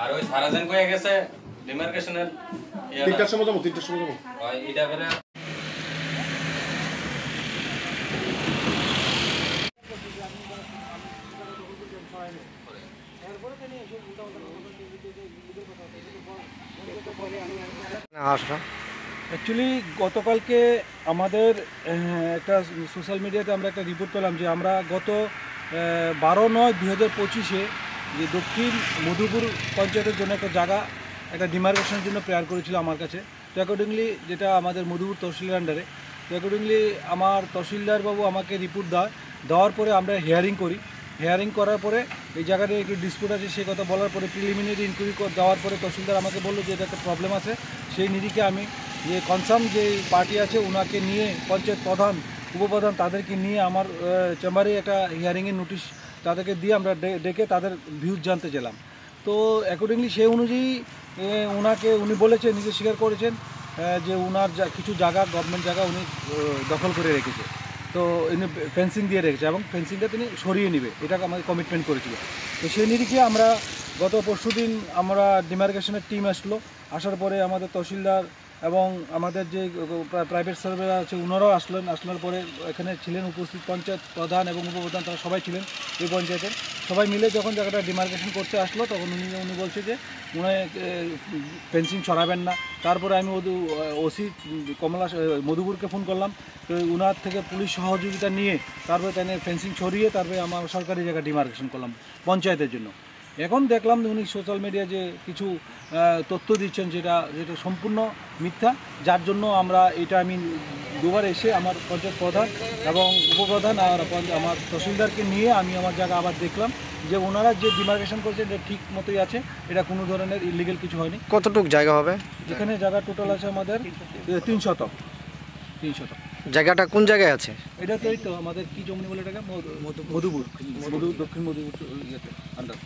আর ওই সারাজন কয়ে গেছে ডিমার্কেশনের তিনটার সময় যাবো এটা করে অ্যাকচুয়ালি গতকালকে আমাদের একটা সোশ্যাল মিডিয়াতে আমরা একটা রিপোর্ট পেলাম যে আমরা গত 12/9/2025 যে দক্ষিণ মধুপুর পঞ্চায়েতের জন্য একটা জায়গা একটা ডিমার্কেশনের জন্য প্রেয়ার করেছিল আমার কাছে। তো অ্যাকর্ডিংলি যেটা আমাদের মধুপুর তহসিলের আন্ডারে, তো অ্যাকর্ডিংলি আমার তহসিলদারবাবু আমাকে রিপোর্ট দেওয়ার পরে আমরা হিয়ারিং করি। হিয়ারিং করার পরে এই জায়গাটা একটু ডিসপিউট আছে সে কথা বলার পরে প্রিলিমিনারি ইনকোয়ারি দেওয়ার পরে তহসিলদার আমাকে বললো যে এটা একটা প্রবলেম আছে। সেই নিরিখে আমি যে কনসার্ন যে পার্টি আছে ওনাকে নিয়ে পঞ্চায়েত প্রধান উপপ্রধান তাদেরকে নিয়ে আমার চেম্বারে একটা হিয়ারিংয়ের নোটিশ তাদেরকে দিয়ে আমরা ডেকে তাদের ভিউজ জানতে চাইলাম। তো অ্যাকর্ডিংলি সেই অনুযায়ী উনি বলেছেন, নিজে স্বীকার করেছেন যে উনার কিছু জায়গা গভর্নমেন্ট জায়গা উনি দখল করে রেখেছে। তো উনি ফেন্সিং দিয়ে রেখেছে এবং ফেন্সিংটা তিনি সরিয়ে নেবে, এটা আমাদের কমিটমেন্ট করেছিল। তো সেই নিরিখে আমরা গত পরশুদিন আমরা ডিমার্কেশনের টিম আসার পরে আমাদের তহসিলদার এবং আমাদের যে প্রাইভেট সার্ভেরা আছে ওনারাও আসার পরে এখানে ছিলেন উপস্থিত পঞ্চায়েত প্রধান এবং উপপ্রধান, তারা সবাই ছিলেন এই পঞ্চায়েতের। সবাই মিলে যখন জায়গাটা ডিমার্কেশন করতে আসলো তখন উনি বলছে যে উনি ফেন্সিং সরাবেন না। তারপরে আমি ওসি মধুপুরকে ফোন করলাম, তো উনার থেকে পুলিশ সহযোগিতা নিয়ে তারপরে তাই ফেন্সিং সরিয়ে তারপরে আমার সরকারি জায়গা ডিমার্কেশন করলাম পঞ্চায়েতের জন্য। এখন দেখলাম উনি সোশ্যাল মিডিয়া যে কিছু তথ্য দিচ্ছেন যেটা সম্পূর্ণ মিথ্যা, যার জন্য আমি দুবার এসে আমার পঞ্চায়েত প্রধান এবং উপপ্রধান আর আমার তহসিলদারকে নিয়ে আমি আমার জায়গা আবার দেখলাম যে ওনারা যে ডিমার্কেশন করছেন এটা ঠিক মতোই আছে, এটা কোনো ধরনের ইলিগেল কিছু হয়নি। কতটুক জায়গা হবে? যেখানে জায়গা টোটাল আছে আমাদের 3 শতক। জায়গাটা কোন জায়গায় আছে? এটা তো এই তো আমাদের কি জমি বলে এটাকে মধুপুর দক্ষিণ মধুপুর আন্ডার।